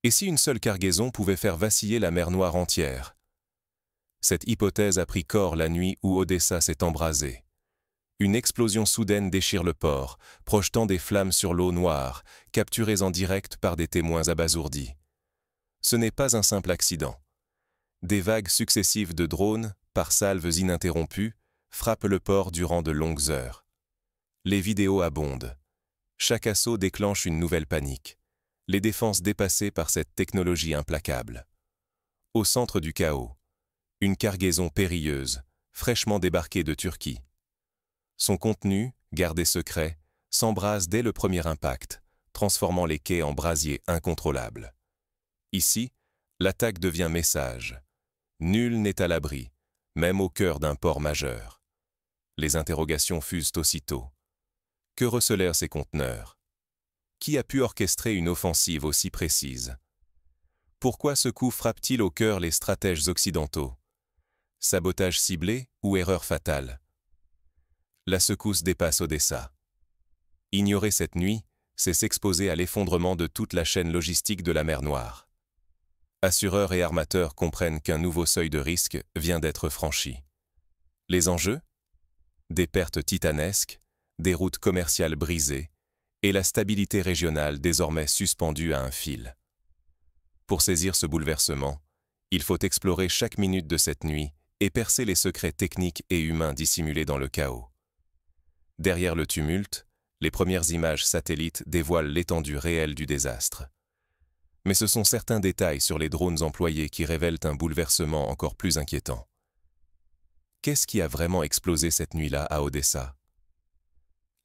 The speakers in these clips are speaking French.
Et si une seule cargaison pouvait faire vaciller la mer Noire entière? Cette hypothèse a pris corps la nuit où Odessa s'est embrasée. Une explosion soudaine déchire le port, projetant des flammes sur l'eau noire, capturées en direct par des témoins abasourdis. Ce n'est pas un simple accident. Des vagues successives de drones, par salves ininterrompues, frappent le port durant de longues heures. Les vidéos abondent. Chaque assaut déclenche une nouvelle panique. Les défenses dépassées par cette technologie implacable. Au centre du chaos, une cargaison périlleuse, fraîchement débarquée de Turquie. Son contenu, gardé secret, s'embrase dès le premier impact, transformant les quais en brasiers incontrôlables. Ici, l'attaque devient message. Nul n'est à l'abri, même au cœur d'un port majeur. Les interrogations fusent aussitôt. Que recelèrent ces conteneurs? Qui a pu orchestrer une offensive aussi précise? Pourquoi ce coup frappe-t-il au cœur les stratèges occidentaux? Sabotage ciblé ou erreur fatale? La secousse dépasse Odessa. Ignorer cette nuit, c'est s'exposer à l'effondrement de toute la chaîne logistique de la mer Noire. Assureurs et armateurs comprennent qu'un nouveau seuil de risque vient d'être franchi. Les enjeux? Des pertes titanesques, des routes commerciales brisées, et la stabilité régionale désormais suspendue à un fil. Pour saisir ce bouleversement, il faut explorer chaque minute de cette nuit et percer les secrets techniques et humains dissimulés dans le chaos. Derrière le tumulte, les premières images satellites dévoilent l'étendue réelle du désastre. Mais ce sont certains détails sur les drones employés qui révèlent un bouleversement encore plus inquiétant. Qu'est-ce qui a vraiment explosé cette nuit-là à Odessa?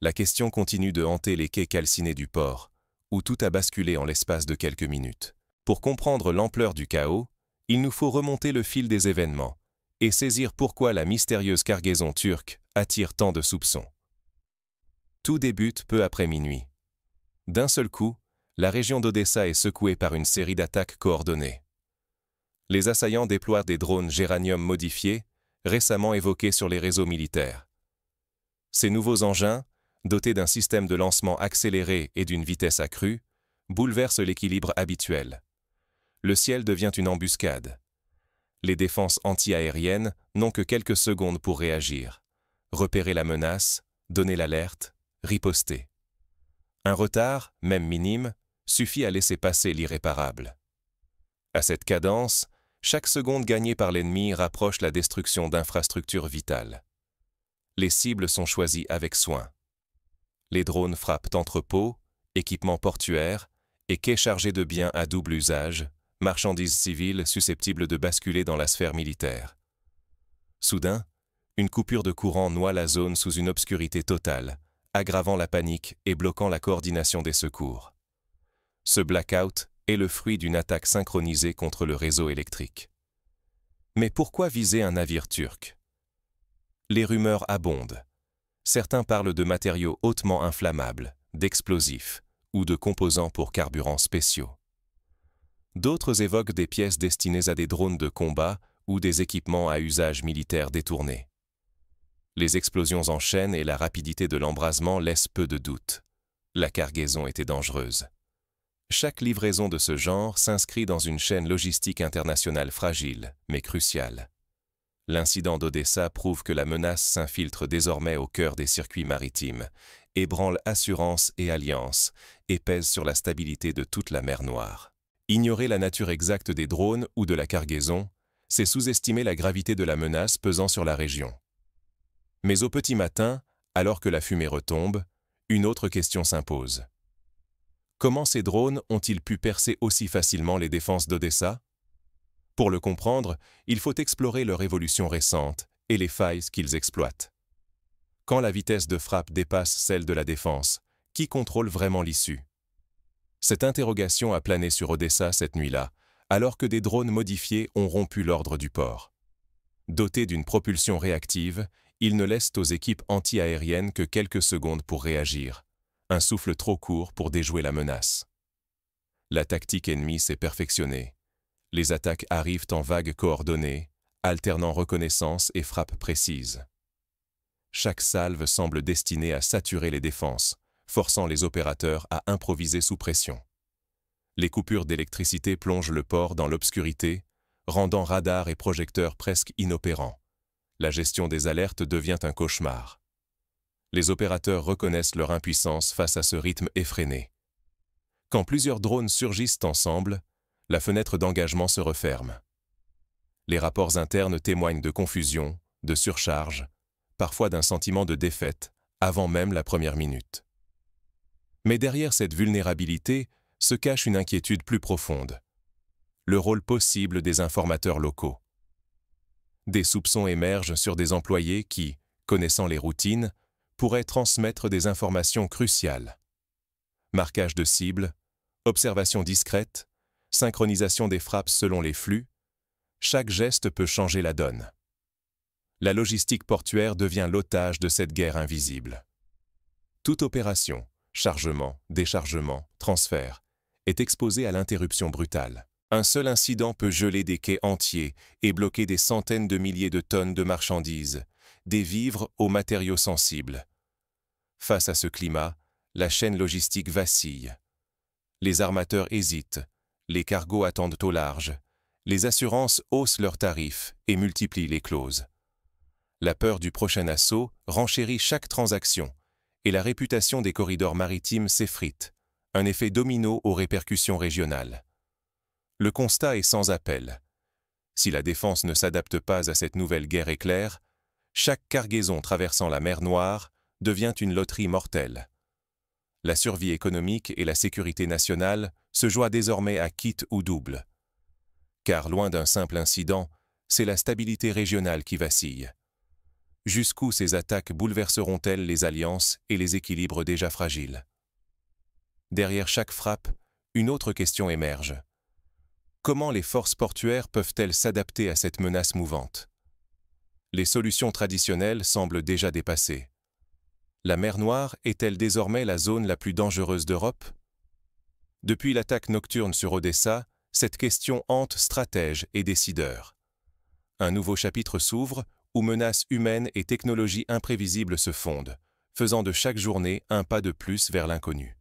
La question continue de hanter les quais calcinés du port, où tout a basculé en l'espace de quelques minutes. Pour comprendre l'ampleur du chaos, il nous faut remonter le fil des événements et saisir pourquoi la mystérieuse cargaison turque attire tant de soupçons. Tout débute peu après minuit. D'un seul coup, la région d'Odessa est secouée par une série d'attaques coordonnées. Les assaillants déploient des drones géranium modifiés, récemment évoqués sur les réseaux militaires. Ces nouveaux engins, dotés d'un système de lancement accéléré et d'une vitesse accrue, bouleversent l'équilibre habituel. Le ciel devient une embuscade. Les défenses anti-aériennes n'ont que quelques secondes pour réagir, repérer la menace, donner l'alerte, riposter. Un retard, même minime, suffit à laisser passer l'irréparable. À cette cadence, chaque seconde gagnée par l'ennemi rapproche la destruction d'infrastructures vitales. Les cibles sont choisies avec soin. Les drones frappent entrepôts, équipements portuaires et quais chargés de biens à double usage, marchandises civiles susceptibles de basculer dans la sphère militaire. Soudain, une coupure de courant noie la zone sous une obscurité totale, aggravant la panique et bloquant la coordination des secours. Ce blackout est le fruit d'une attaque synchronisée contre le réseau électrique. Mais pourquoi viser un navire turc? Les rumeurs abondent. Certains parlent de matériaux hautement inflammables, d'explosifs ou de composants pour carburants spéciaux. D'autres évoquent des pièces destinées à des drones de combat ou des équipements à usage militaire détourné. Les explosions en chaîne et la rapidité de l'embrasement laissent peu de doute. La cargaison était dangereuse. Chaque livraison de ce genre s'inscrit dans une chaîne logistique internationale fragile, mais cruciale. L'incident d'Odessa prouve que la menace s'infiltre désormais au cœur des circuits maritimes, ébranle assurance et alliance, et pèse sur la stabilité de toute la mer Noire. Ignorer la nature exacte des drones ou de la cargaison, c'est sous-estimer la gravité de la menace pesant sur la région. Mais au petit matin, alors que la fumée retombe, une autre question s'impose. Comment ces drones ont-ils pu percer aussi facilement les défenses d'Odessa? Pour le comprendre, il faut explorer leur évolution récente et les failles qu'ils exploitent. Quand la vitesse de frappe dépasse celle de la défense, qui contrôle vraiment l'issue? Cette interrogation a plané sur Odessa cette nuit-là, alors que des drones modifiés ont rompu l'ordre du port. Dotés d'une propulsion réactive, ils ne laissent aux équipes anti-aériennes que quelques secondes pour réagir, un souffle trop court pour déjouer la menace. La tactique ennemie s'est perfectionnée. Les attaques arrivent en vagues coordonnées, alternant reconnaissance et frappe précise. Chaque salve semble destinée à saturer les défenses, forçant les opérateurs à improviser sous pression. Les coupures d'électricité plongent le port dans l'obscurité, rendant radars et projecteurs presque inopérants. La gestion des alertes devient un cauchemar. Les opérateurs reconnaissent leur impuissance face à ce rythme effréné. Quand plusieurs drones surgissent ensemble, la fenêtre d'engagement se referme. Les rapports internes témoignent de confusion, de surcharge, parfois d'un sentiment de défaite, avant même la première minute. Mais derrière cette vulnérabilité se cache une inquiétude plus profonde. Le rôle possible des informateurs locaux. Des soupçons émergent sur des employés qui, connaissant les routines, pourraient transmettre des informations cruciales. Marquage de cibles, observation discrète, synchronisation des frappes selon les flux, chaque geste peut changer la donne. La logistique portuaire devient l'otage de cette guerre invisible. Toute opération, chargement, déchargement, transfert, est exposée à l'interruption brutale. Un seul incident peut geler des quais entiers et bloquer des centaines de milliers de tonnes de marchandises, des vivres aux matériaux sensibles. Face à ce climat, la chaîne logistique vacille. Les armateurs hésitent, les cargos attendent au large, les assurances haussent leurs tarifs et multiplient les clauses. La peur du prochain assaut renchérit chaque transaction et la réputation des corridors maritimes s'effrite, un effet domino aux répercussions régionales. Le constat est sans appel. Si la défense ne s'adapte pas à cette nouvelle guerre éclair, chaque cargaison traversant la mer Noire devient une loterie mortelle. La survie économique et la sécurité nationale se jouent désormais à quitte ou double. Car loin d'un simple incident, c'est la stabilité régionale qui vacille. Jusqu'où ces attaques bouleverseront-elles les alliances et les équilibres déjà fragiles? Derrière chaque frappe, une autre question émerge. Comment les forces portuaires peuvent-elles s'adapter à cette menace mouvante? Les solutions traditionnelles semblent déjà dépassées. La mer Noire est-elle désormais la zone la plus dangereuse d'Europe? Depuis l'attaque nocturne sur Odessa, cette question hante stratèges et décideurs. Un nouveau chapitre s'ouvre où menaces humaines et technologies imprévisibles se fondent, faisant de chaque journée un pas de plus vers l'inconnu.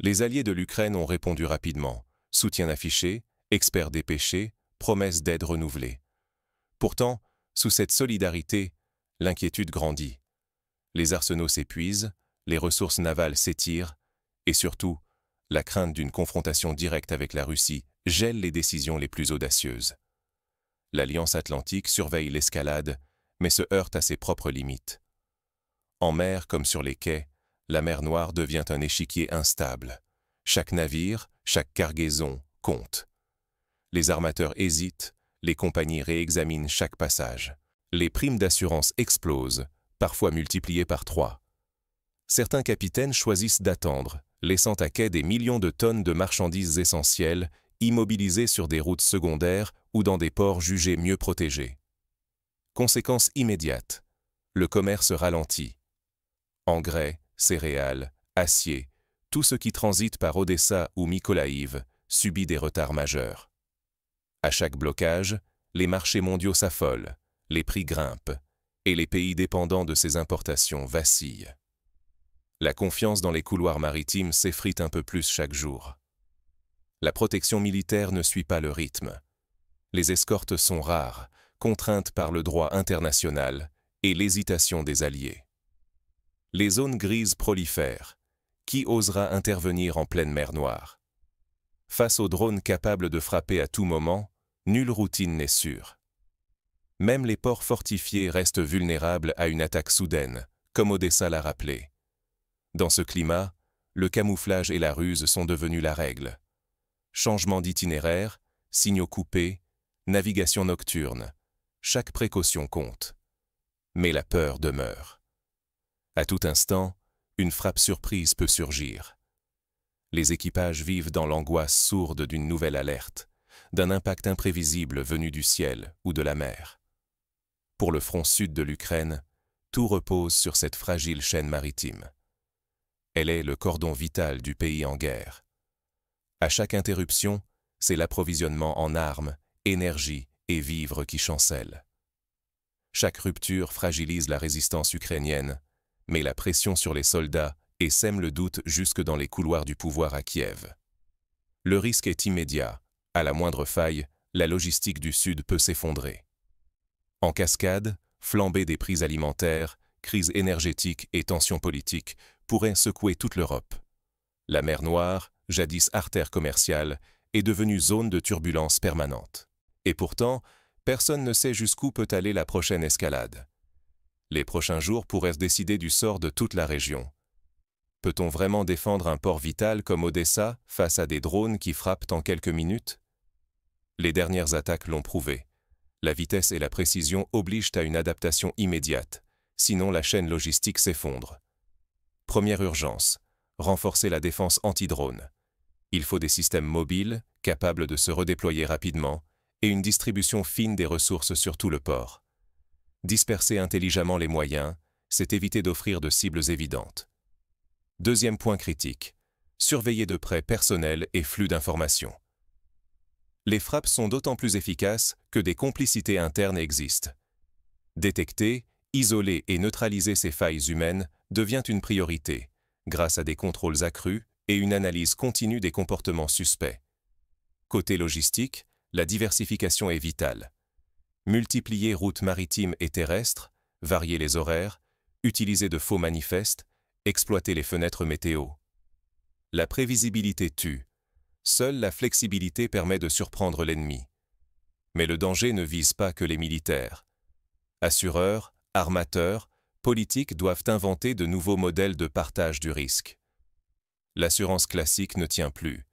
Les alliés de l'Ukraine ont répondu rapidement, soutien affiché, experts dépêchés, promesses d'aide renouvelées. Pourtant, sous cette solidarité, l'inquiétude grandit. Les arsenaux s'épuisent, les ressources navales s'étirent, et surtout, la crainte d'une confrontation directe avec la Russie gèle les décisions les plus audacieuses. L'Alliance Atlantique surveille l'escalade, mais se heurte à ses propres limites. En mer comme sur les quais, la mer Noire devient un échiquier instable. Chaque navire, chaque cargaison compte. Les armateurs hésitent, les compagnies réexaminent chaque passage. Les primes d'assurance explosent, parfois multipliées par 3. Certains capitaines choisissent d'attendre, laissant à quai des millions de tonnes de marchandises essentielles, immobilisées sur des routes secondaires ou dans des ports jugés mieux protégés. Conséquence immédiate, le commerce ralentit. Engrais, céréales, acier, tout ce qui transite par Odessa ou Mykolaïv subit des retards majeurs. À chaque blocage, les marchés mondiaux s'affolent, les prix grimpent, et les pays dépendants de ces importations vacillent. La confiance dans les couloirs maritimes s'effrite un peu plus chaque jour. La protection militaire ne suit pas le rythme. Les escortes sont rares, contraintes par le droit international et l'hésitation des alliés. Les zones grises prolifèrent. Qui osera intervenir en pleine mer Noire? Face aux drones capables de frapper à tout moment, nulle routine n'est sûre. Même les ports fortifiés restent vulnérables à une attaque soudaine, comme Odessa l'a rappelé. Dans ce climat, le camouflage et la ruse sont devenus la règle. Changement d'itinéraire, signaux coupés, navigation nocturne, chaque précaution compte. Mais la peur demeure. À tout instant, une frappe surprise peut surgir. Les équipages vivent dans l'angoisse sourde d'une nouvelle alerte, d'un impact imprévisible venu du ciel ou de la mer. Pour le front sud de l'Ukraine, tout repose sur cette fragile chaîne maritime. Elle est le cordon vital du pays en guerre. À chaque interruption, c'est l'approvisionnement en armes, énergie et vivres qui chancelle. Chaque rupture fragilise la résistance ukrainienne, met la pression sur les soldats et sème le doute jusque dans les couloirs du pouvoir à Kiev. Le risque est immédiat. À la moindre faille, la logistique du Sud peut s'effondrer. En cascade, flambée des prix alimentaires, crise énergétique et tensions politiques pourraient secouer toute l'Europe. La mer Noire, jadis artère commerciale, est devenue zone de turbulence permanente. Et pourtant, personne ne sait jusqu'où peut aller la prochaine escalade. Les prochains jours pourraient décider du sort de toute la région. Peut-on vraiment défendre un port vital comme Odessa face à des drones qui frappent en quelques minutes? Les dernières attaques l'ont prouvé. La vitesse et la précision obligent à une adaptation immédiate, sinon la chaîne logistique s'effondre. Première urgence, renforcer la défense anti-drone. Il faut des systèmes mobiles, capables de se redéployer rapidement, et une distribution fine des ressources sur tout le port. Disperser intelligemment les moyens, c'est éviter d'offrir de cibles évidentes. Deuxième point critique, surveiller de près personnel et flux d'informations. Les frappes sont d'autant plus efficaces que des complicités internes existent. Détecter, isoler et neutraliser ces failles humaines devient une priorité, grâce à des contrôles accrus et une analyse continue des comportements suspects. Côté logistique, la diversification est vitale. Multiplier routes maritimes et terrestres, varier les horaires, utiliser de faux manifestes, exploiter les fenêtres météo. La prévisibilité tue. Seule la flexibilité permet de surprendre l'ennemi. Mais le danger ne vise pas que les militaires. Assureurs, armateurs, politiques doivent inventer de nouveaux modèles de partage du risque. L'assurance classique ne tient plus.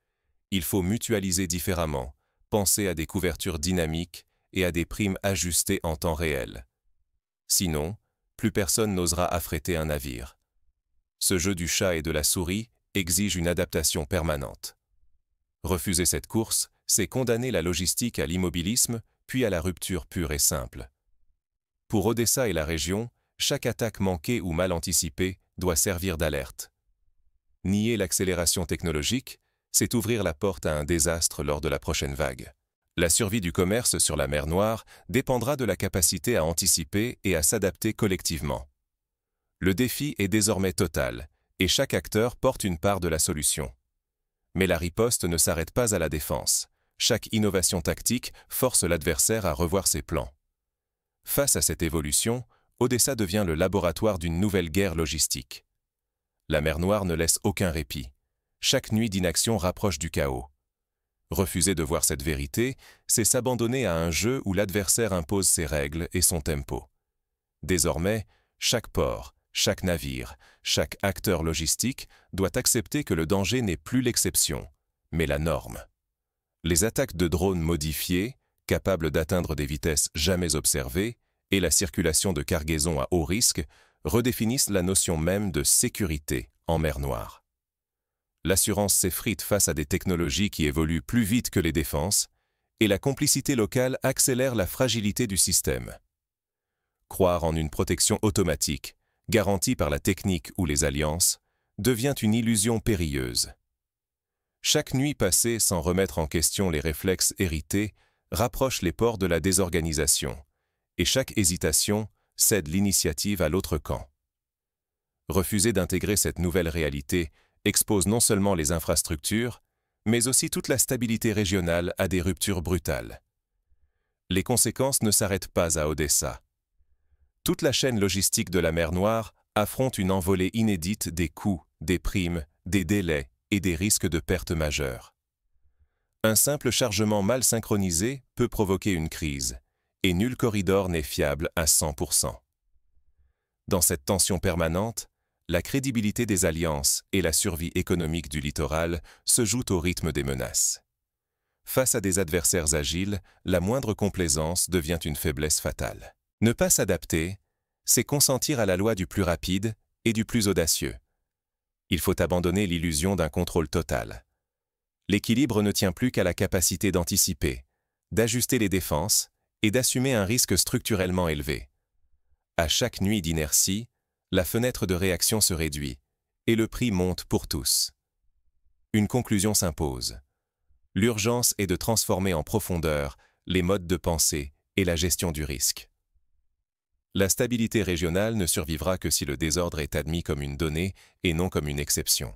Il faut mutualiser différemment, penser à des couvertures dynamiques et à des primes ajustées en temps réel. Sinon, plus personne n'osera affréter un navire. Ce jeu du chat et de la souris exige une adaptation permanente. Refuser cette course, c'est condamner la logistique à l'immobilisme, puis à la rupture pure et simple. Pour Odessa et la région, chaque attaque manquée ou mal anticipée doit servir d'alerte. Nier l'accélération technologique, c'est ouvrir la porte à un désastre lors de la prochaine vague. La survie du commerce sur la mer Noire dépendra de la capacité à anticiper et à s'adapter collectivement. Le défi est désormais total, et chaque acteur porte une part de la solution. Mais la riposte ne s'arrête pas à la défense. Chaque innovation tactique force l'adversaire à revoir ses plans. Face à cette évolution, Odessa devient le laboratoire d'une nouvelle guerre logistique. La mer Noire ne laisse aucun répit. Chaque nuit d'inaction rapproche du chaos. Refuser de voir cette vérité, c'est s'abandonner à un jeu où l'adversaire impose ses règles et son tempo. Désormais, chaque port, chaque navire, chaque acteur logistique doit accepter que le danger n'est plus l'exception, mais la norme. Les attaques de drones modifiés, capables d'atteindre des vitesses jamais observées, et la circulation de cargaisons à haut risque redéfinissent la notion même de sécurité en mer Noire. L'assurance s'effrite face à des technologies qui évoluent plus vite que les défenses, et la complicité locale accélère la fragilité du système. Croire en une protection automatique, garantie par la technique ou les alliances, devient une illusion périlleuse. Chaque nuit passée sans remettre en question les réflexes hérités rapproche les ports de la désorganisation, et chaque hésitation cède l'initiative à l'autre camp. Refuser d'intégrer cette nouvelle réalité expose non seulement les infrastructures, mais aussi toute la stabilité régionale à des ruptures brutales. Les conséquences ne s'arrêtent pas à Odessa. Toute la chaîne logistique de la mer Noire affronte une envolée inédite des coûts, des primes, des délais et des risques de pertes majeures. Un simple chargement mal synchronisé peut provoquer une crise, et nul corridor n'est fiable à 100%. Dans cette tension permanente, la crédibilité des alliances et la survie économique du littoral se jouent au rythme des menaces. Face à des adversaires agiles, la moindre complaisance devient une faiblesse fatale. Ne pas s'adapter, c'est consentir à la loi du plus rapide et du plus audacieux. Il faut abandonner l'illusion d'un contrôle total. L'équilibre ne tient plus qu'à la capacité d'anticiper, d'ajuster les défenses et d'assumer un risque structurellement élevé. À chaque nuit d'inertie, la fenêtre de réaction se réduit et le prix monte pour tous. Une conclusion s'impose. L'urgence est de transformer en profondeur les modes de pensée et la gestion du risque. La stabilité régionale ne survivra que si le désordre est admis comme une donnée et non comme une exception.